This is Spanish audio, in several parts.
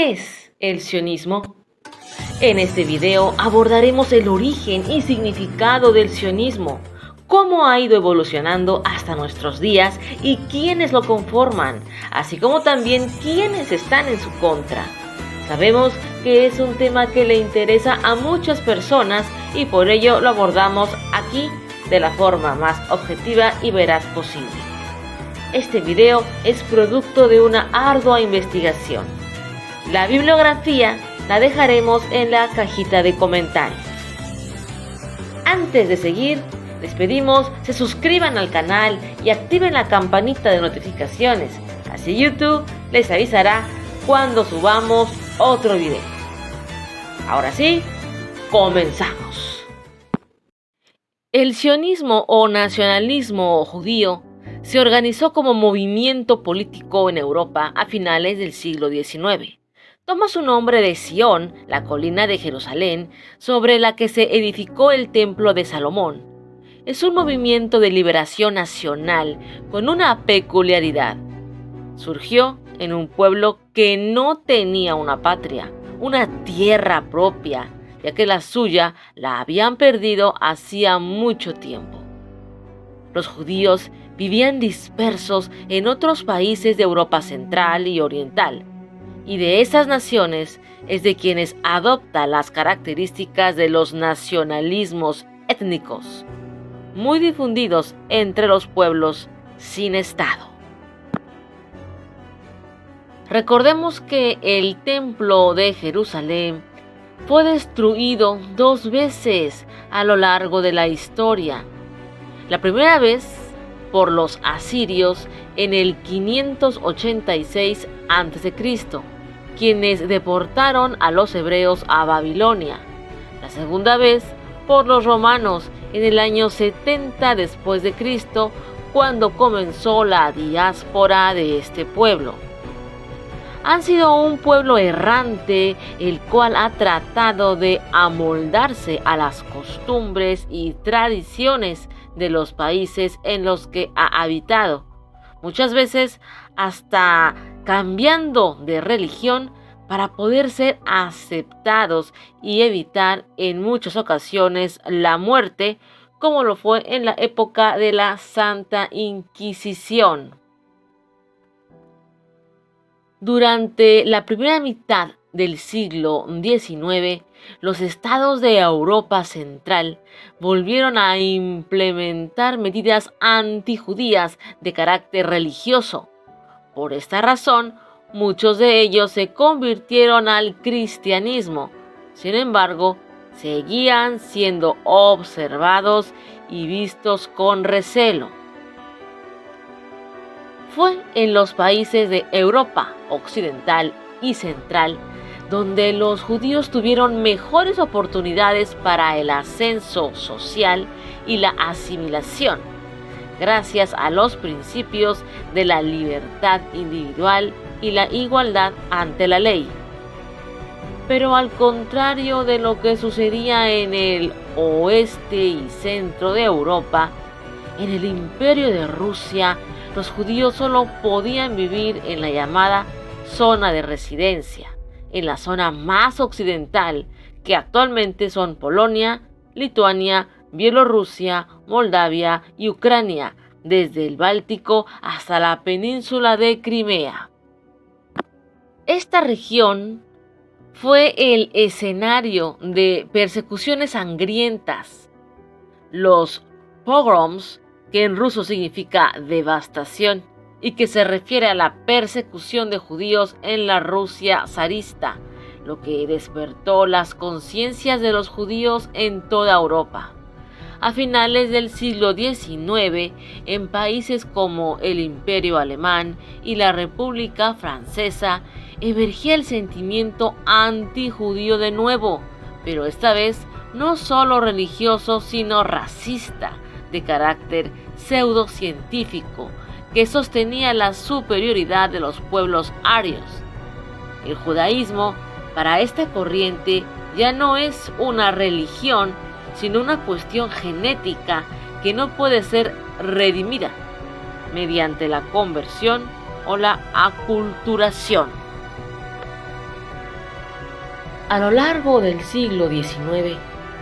¿Qué es el sionismo? En este video abordaremos el origen y significado del sionismo, cómo ha ido evolucionando hasta nuestros días y quiénes lo conforman, así como también quiénes están en su contra. Sabemos que es un tema que le interesa a muchas personas y por ello lo abordamos aquí de la forma más objetiva y veraz posible. Este video es producto de una ardua investigación. La bibliografía la dejaremos en la cajita de comentarios. Antes de seguir, les pedimos se suscriban al canal y activen la campanita de notificaciones, así YouTube les avisará cuando subamos otro video. Ahora sí, comenzamos. El sionismo o nacionalismo judío se organizó como movimiento político en Europa a finales del siglo XIX. Toma su nombre de Sión, la colina de Jerusalén, sobre la que se edificó el Templo de Salomón. Es un movimiento de liberación nacional con una peculiaridad. Surgió en un pueblo que no tenía una patria, una tierra propia, ya que la suya la habían perdido hacía mucho tiempo. Los judíos vivían dispersos en otros países de Europa Central y Oriental, y de esas naciones es de quienes adopta las características de los nacionalismos étnicos, muy difundidos entre los pueblos sin Estado. Recordemos que el Templo de Jerusalén fue destruido 2 veces a lo largo de la historia. La primera vez por los asirios en el 586 a.C., quienes deportaron a los hebreos a Babilonia. La segunda vez por los romanos en el año 70 después de Cristo, cuando comenzó la diáspora de este pueblo. Han sido un pueblo errante, el cual ha tratado de amoldarse a las costumbres y tradiciones de los países en los que ha habitado, muchas veces hasta cambiando de religión para poder ser aceptados y evitar en muchas ocasiones la muerte, como lo fue en la época de la Santa Inquisición. Durante la primera mitad del siglo XIX, los estados de Europa Central volvieron a implementar medidas antijudías de carácter religioso. Por esta razón, muchos de ellos se convirtieron al cristianismo. Sin embargo, seguían siendo observados y vistos con recelo. Fue en los países de Europa Occidental y Central donde los judíos tuvieron mejores oportunidades para el ascenso social y la asimilación, gracias a los principios de la libertad individual y la igualdad ante la ley. Pero al contrario de lo que sucedía en el oeste y centro de Europa, en el Imperio de Rusia, los judíos solo podían vivir en la llamada zona de residencia, en la zona más occidental, que actualmente son Polonia, Lituania, Bielorrusia, Moldavia y Ucrania, desde el Báltico hasta la península de Crimea. Esta región fue el escenario de persecuciones sangrientas. Los pogroms, que en ruso significa devastación, y que se refiere a la persecución de judíos en la Rusia zarista, lo que despertó las conciencias de los judíos en toda Europa. A finales del siglo XIX, en países como el Imperio Alemán y la República Francesa, emergía el sentimiento antijudío de nuevo, pero esta vez no solo religioso, sino racista, de carácter pseudocientífico, que sostenía la superioridad de los pueblos arios. El judaísmo, para esta corriente, ya no es una religión, sino una cuestión genética que no puede ser redimida mediante la conversión o la aculturación. A lo largo del siglo XIX,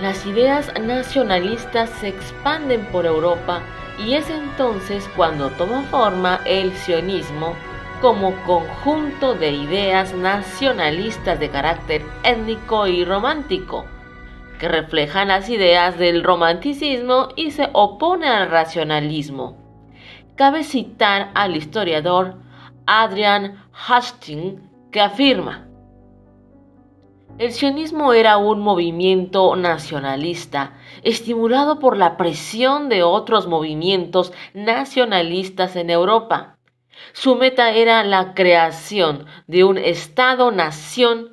las ideas nacionalistas se expanden por Europa y es entonces cuando toma forma el sionismo como conjunto de ideas nacionalistas de carácter étnico y romántico, que reflejan las ideas del romanticismo y se opone al racionalismo. Cabe citar al historiador Adrian Hastings, que afirma: el sionismo era un movimiento nacionalista, estimulado por la presión de otros movimientos nacionalistas en Europa. Su meta era la creación de un Estado-nación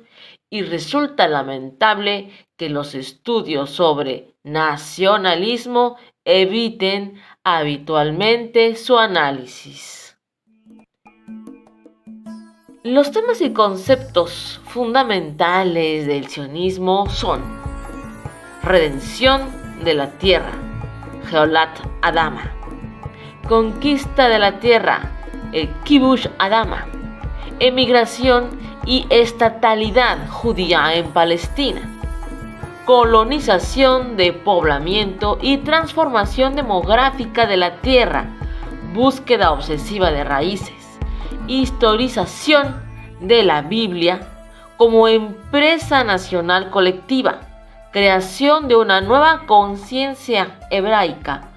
y resulta lamentable que los estudios sobre nacionalismo eviten habitualmente su análisis. Los temas y conceptos fundamentales del sionismo son: redención de la tierra, Geolat Adama; conquista de la tierra, el Kibush Adama; emigración y estatalidad judía en Palestina; colonización de poblamiento y transformación demográfica de la tierra, búsqueda obsesiva de raíces; historización de la Biblia como empresa nacional colectiva; creación de una nueva conciencia hebraica;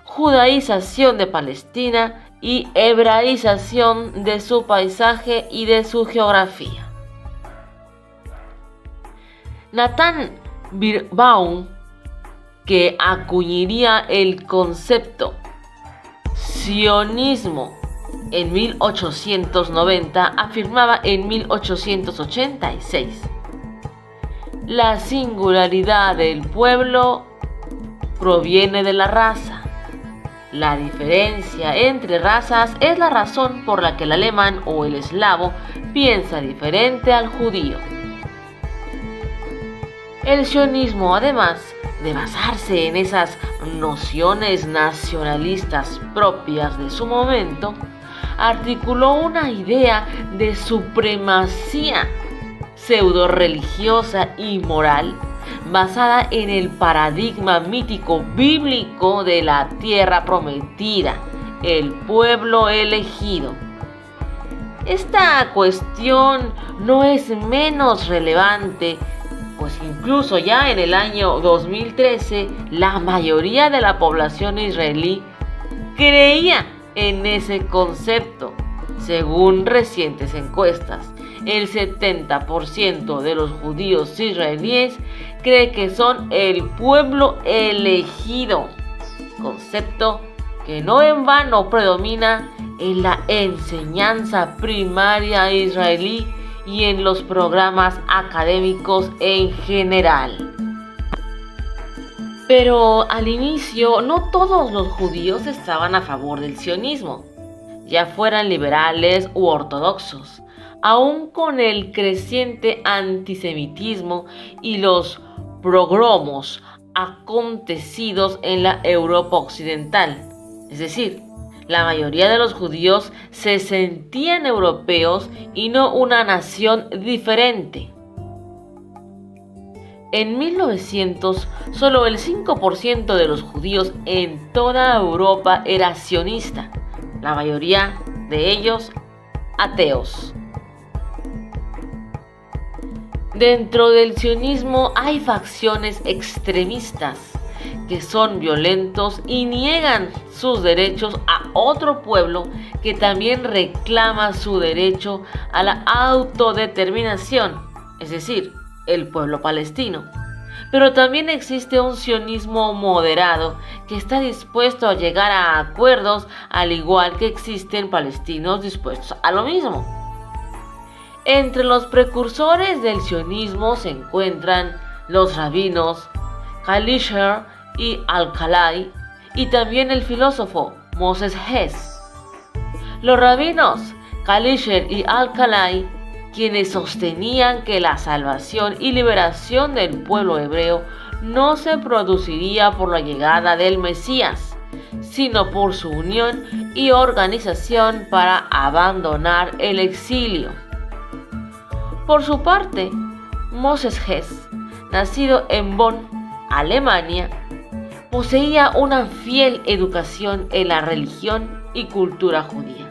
judaización de Palestina y hebraización de su paisaje y de su geografía. Nathan Birnbaum, que acuñaría el concepto sionismo en 1890, afirmaba en 1886: la singularidad del pueblo proviene de la raza. La diferencia entre razas es la razón por la que el alemán o el eslavo piensa diferente al judío. El sionismo, además de basarse en esas nociones nacionalistas propias de su momento, articuló una idea de supremacía pseudo-religiosa y moral basada en el paradigma mítico bíblico de la tierra prometida, el pueblo elegido. Esta cuestión no es menos relevante, pues incluso ya en el año 2013 la mayoría de la población israelí creía en ese concepto. Según recientes encuestas, el 70% de los judíos israelíes cree que son el pueblo elegido, concepto que no en vano predomina en la enseñanza primaria israelí y en los programas académicos en general. Pero al inicio no todos los judíos estaban a favor del sionismo, ya fueran liberales u ortodoxos. Aún con el creciente antisemitismo y los pogromos acontecidos en la Europa occidental, es decir, la mayoría de los judíos se sentían europeos y no una nación diferente. En 1900, solo el 5% de los judíos en toda Europa era sionista, la mayoría de ellos ateos. Dentro del sionismo hay facciones extremistas que son violentos y niegan sus derechos a otro pueblo que también reclama su derecho a la autodeterminación, es decir, el pueblo palestino. Pero también existe un sionismo moderado que está dispuesto a llegar a acuerdos, al igual que existen palestinos dispuestos a lo mismo. Entre los precursores del sionismo se encuentran los rabinos Kalischer y Al-Khalai y también el filósofo Moses Hess. Los rabinos Kalischer y Al-Khalai, quienes sostenían que la salvación y liberación del pueblo hebreo no se produciría por la llegada del Mesías, sino por su unión y organización para abandonar el exilio. Por su parte, Moses Hess, nacido en Bonn, Alemania, poseía una fiel educación en la religión y cultura judía.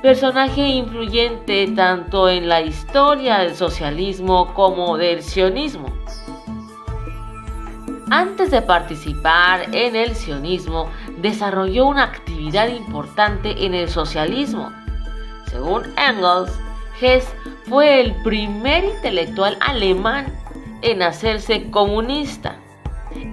Personaje influyente tanto en la historia del socialismo como del sionismo. Antes de participar en el sionismo, desarrolló una actividad importante en el socialismo. Según Engels, Hess fue el primer intelectual alemán en hacerse comunista.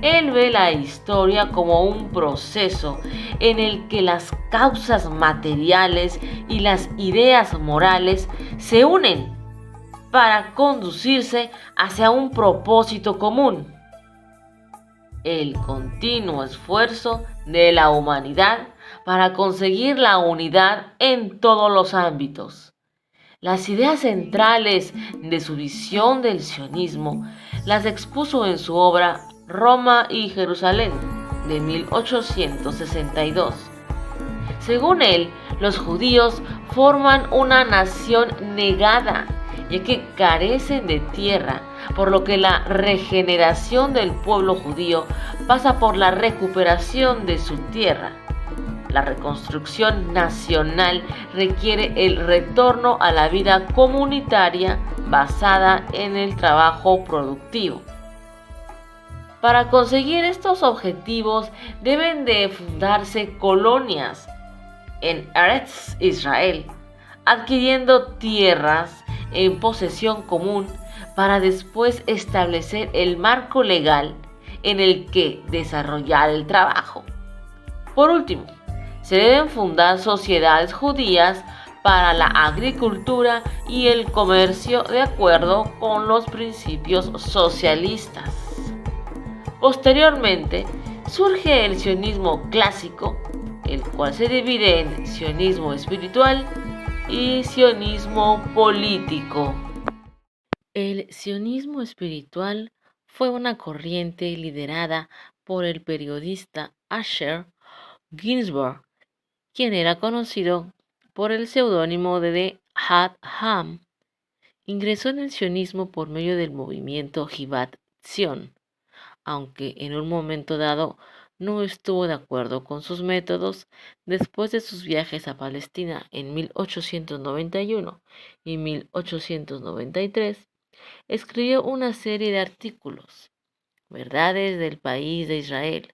Él ve la historia como un proceso en el que las causas materiales y las ideas morales se unen para conducirse hacia un propósito común: el continuo esfuerzo de la humanidad para conseguir la unidad en todos los ámbitos. Las ideas centrales de su visión del sionismo las expuso en su obra Roma y Jerusalén, de 1862. Según él, los judíos forman una nación negada, ya que carecen de tierra, por lo que la regeneración del pueblo judío pasa por la recuperación de su tierra. La reconstrucción nacional requiere el retorno a la vida comunitaria basada en el trabajo productivo. Para conseguir estos objetivos deben de fundarse colonias en Eretz Israel, adquiriendo tierras en posesión común para después establecer el marco legal en el que desarrollar el trabajo. Por último, se deben fundar sociedades judías para la agricultura y el comercio de acuerdo con los principios socialistas. Posteriormente, surge el sionismo clásico, el cual se divide en sionismo espiritual y sionismo político. El sionismo espiritual fue una corriente liderada por el periodista Asher Ginsburg, quien era conocido por el seudónimo de Had Ham. Ingresó en el sionismo por medio del movimiento Jivat Zion, aunque en un momento dado no estuvo de acuerdo con sus métodos. Después de sus viajes a Palestina en 1891 y 1893, escribió una serie de artículos, Verdades del País de Israel,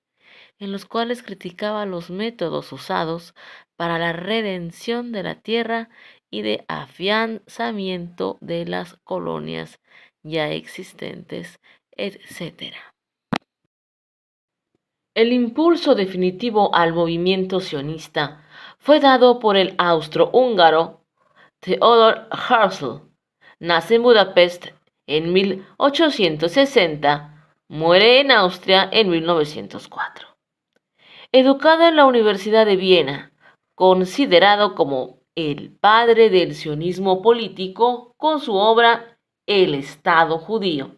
en los cuales criticaba los métodos usados para la redención de la tierra y de afianzamiento de las colonias ya existentes, etc. El impulso definitivo al movimiento sionista fue dado por el austrohúngaro Theodor Herzl. Nace en Budapest en 1860, muere en Austria en 1904. Educado en la Universidad de Viena, considerado como el padre del sionismo político con su obra El Estado Judío,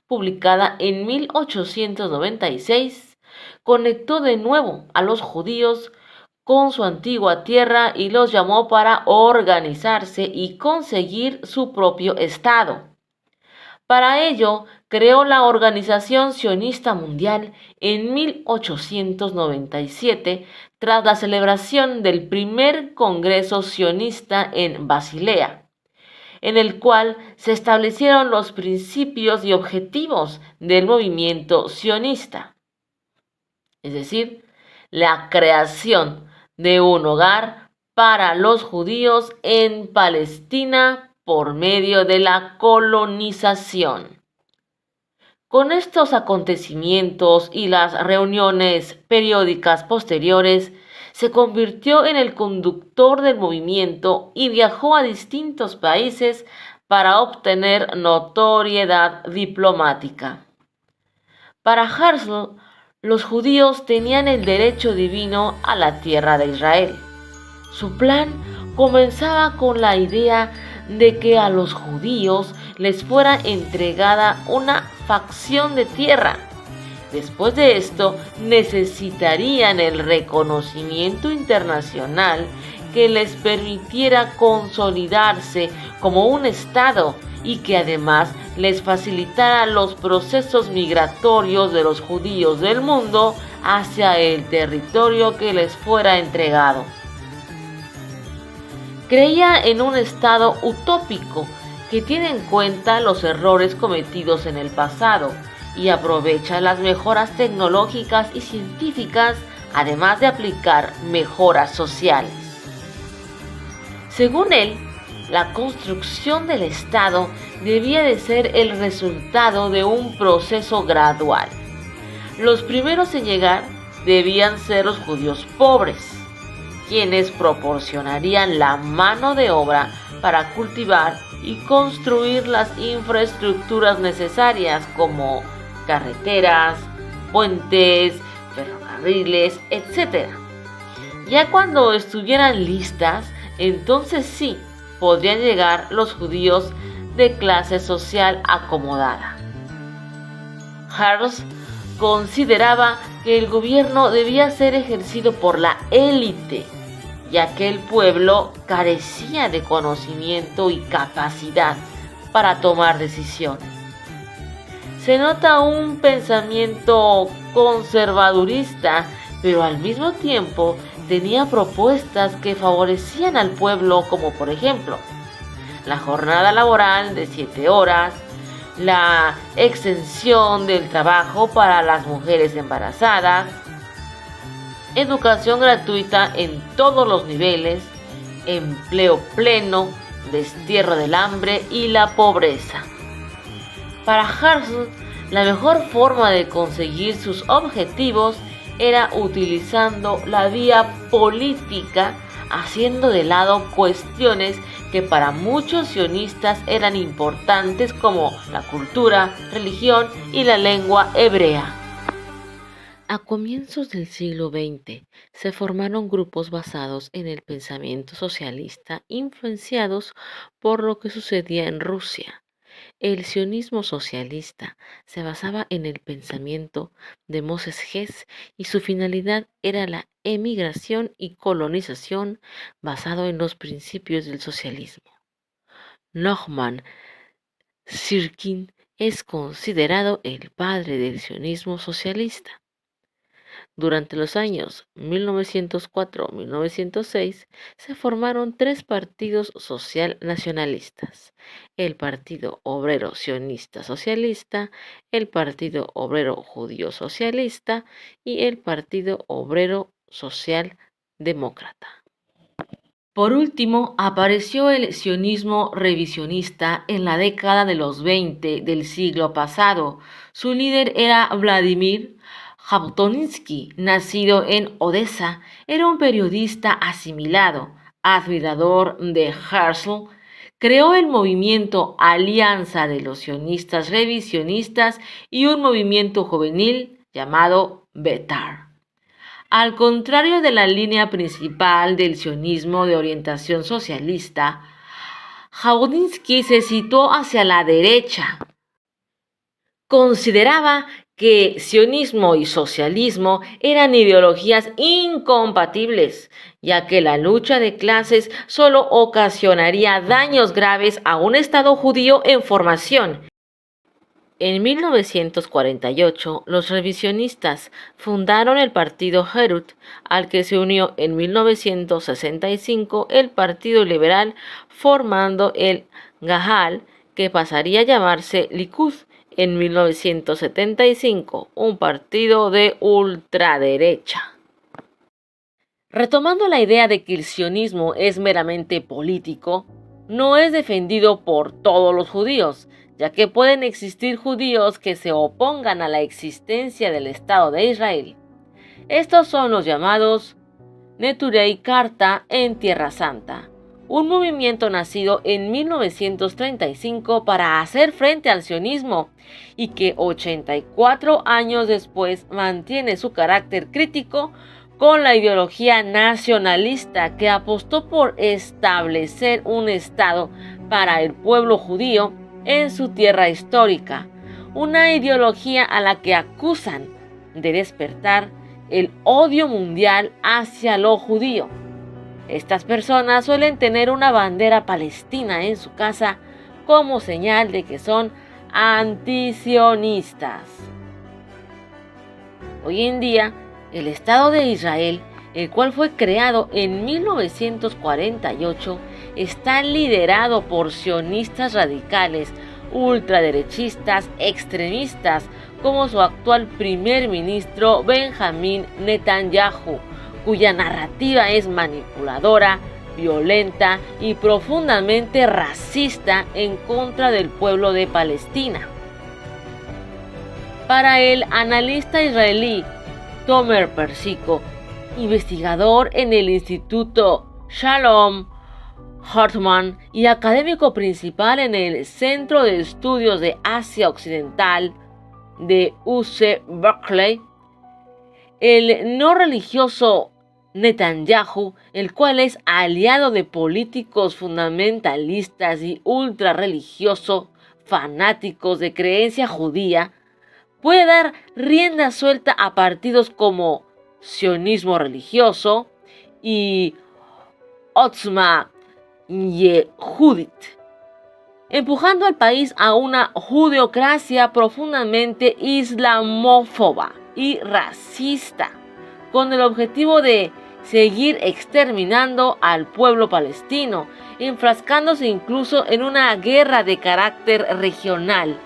publicada en 1896, conectó de nuevo a los judíos con su antigua tierra y los llamó para organizarse y conseguir su propio Estado. Para ello, creó la Organización Sionista Mundial en 1897, tras la celebración del primer Congreso Sionista en Basilea, en el cual se establecieron los principios y objetivos del movimiento sionista, es decir, la creación de un hogar para los judíos en Palestina por medio de la colonización. Con estos acontecimientos y las reuniones periódicas posteriores, se convirtió en el conductor del movimiento y viajó a distintos países para obtener notoriedad diplomática. Para Herzl, los judíos tenían el derecho divino a la tierra de Israel. Su plan comenzaba con la idea de que a los judíos les fuera entregada una facción de tierra. Después de esto, necesitarían el reconocimiento internacional que les permitiera consolidarse como un Estado y que además les facilitara los procesos migratorios de los judíos del mundo hacia el territorio que les fuera entregado. Creía en un Estado utópico que tiene en cuenta los errores cometidos en el pasado y aprovecha las mejoras tecnológicas y científicas, además de aplicar mejoras sociales. Según él, la construcción del Estado debía de ser el resultado de un proceso gradual. Los primeros en llegar debían ser los judíos pobres, quienes proporcionarían la mano de obra para cultivar y construir las infraestructuras necesarias como carreteras, puentes, ferrocarriles, etc. Ya cuando estuvieran listas, entonces sí podrían llegar los judíos de clase social acomodada. Herzl consideraba que el gobierno debía ser ejercido por la élite, ya que el pueblo carecía de conocimiento y capacidad para tomar decisiones. Se nota un pensamiento conservadurista, pero al mismo tiempo tenía propuestas que favorecían al pueblo, como por ejemplo, la jornada laboral de 7 horas, la exención del trabajo para las mujeres embarazadas, educación gratuita en todos los niveles, empleo pleno, destierro del hambre y la pobreza. Para Herzl, la mejor forma de conseguir sus objetivos era utilizando la vía política, haciendo de lado cuestiones que para muchos sionistas eran importantes como la cultura, religión y la lengua hebrea. A comienzos del siglo XX se formaron grupos basados en el pensamiento socialista influenciados por lo que sucedía en Rusia. El sionismo socialista se basaba en el pensamiento de Moses Hess y su finalidad era la emigración y colonización basado en los principios del socialismo. Nochman Syrkin es considerado el padre del sionismo socialista. Durante los años 1904-1906 se formaron 3 partidos social nacionalistas: el Partido Obrero Sionista Socialista, el Partido Obrero Judío Socialista y el Partido Obrero Social Demócrata. Por último, apareció el sionismo revisionista en la década de los 20 del siglo pasado. Su líder era Vladimir Jablonski, nacido en Odessa. Era un periodista asimilado, admirador de Herzl. Creó el movimiento Alianza de los Sionistas Revisionistas y un movimiento juvenil llamado Betar. Al contrario de la línea principal del sionismo de orientación socialista, Jablonski se situó hacia la derecha. Consideraba que sionismo y socialismo eran ideologías incompatibles, ya que la lucha de clases solo ocasionaría daños graves a un Estado judío en formación. En 1948, los revisionistas fundaron el partido Herut, al que se unió en 1965 el Partido Liberal, formando el Gahal, que pasaría a llamarse Likud en 1975, un partido de ultraderecha. Retomando la idea de que el sionismo es meramente político, no es defendido por todos los judíos, ya que pueden existir judíos que se opongan a la existencia del Estado de Israel. Estos son los llamados Neturei Karta en Tierra Santa, un movimiento nacido en 1935 para hacer frente al sionismo y que 84 años después mantiene su carácter crítico con la ideología nacionalista que apostó por establecer un Estado para el pueblo judío en su tierra histórica, una ideología a la que acusan de despertar el odio mundial hacia lo judío. Estas personas suelen tener una bandera palestina en su casa como señal de que son antisionistas. Hoy en día, el Estado de Israel, el cual fue creado en 1948, está liderado por sionistas radicales, ultraderechistas, extremistas, como su actual primer ministro Benjamín Netanyahu, cuya narrativa es manipuladora, violenta y profundamente racista en contra del pueblo de Palestina. Para el analista israelí Tomer Persico, investigador en el Instituto Shalom Hartman y académico principal en el Centro de Estudios de Asia Occidental de UC Berkeley, el no religioso Netanyahu, el cual es aliado de políticos fundamentalistas y ultrarreligiosos fanáticos de creencia judía, puede dar rienda suelta a partidos como sionismo religioso y Otzma Yehudit, empujando al país a una judeocracia profundamente islamófoba y racista, con el objetivo de seguir exterminando al pueblo palestino, enfrascándose incluso en una guerra de carácter regional.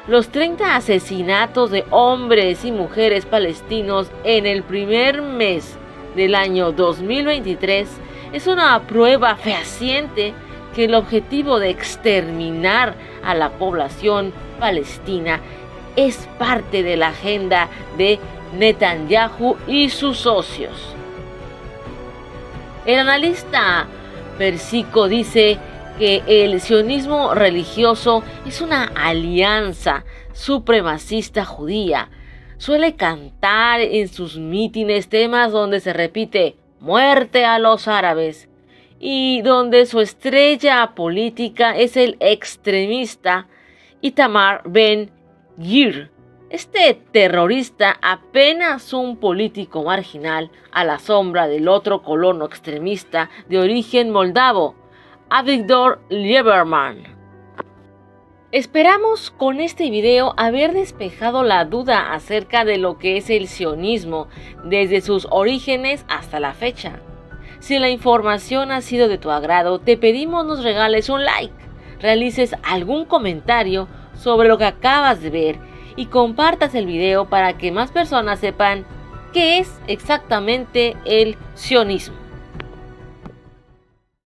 Los 30 asesinatos de hombres y mujeres palestinos en el primer mes del año 2023 es una prueba fehaciente que el objetivo de exterminar a la población palestina es parte de la agenda de Netanyahu y sus socios. El analista Persico dice que el sionismo religioso es una alianza supremacista judía. Suele cantar en sus mítines temas donde se repite "muerte a los árabes" y donde su estrella política es el extremista Itamar Ben-Gvir. Este terrorista, apenas un político marginal a la sombra del otro colono extremista de origen moldavo, Avigdor Lieberman. Esperamos con este video haber despejado la duda acerca de lo que es el sionismo desde sus orígenes hasta la fecha. Si la información ha sido de tu agrado, te pedimos nos regales un like, realices algún comentario sobre lo que acabas de ver y compartas el video para que más personas sepan qué es exactamente el sionismo.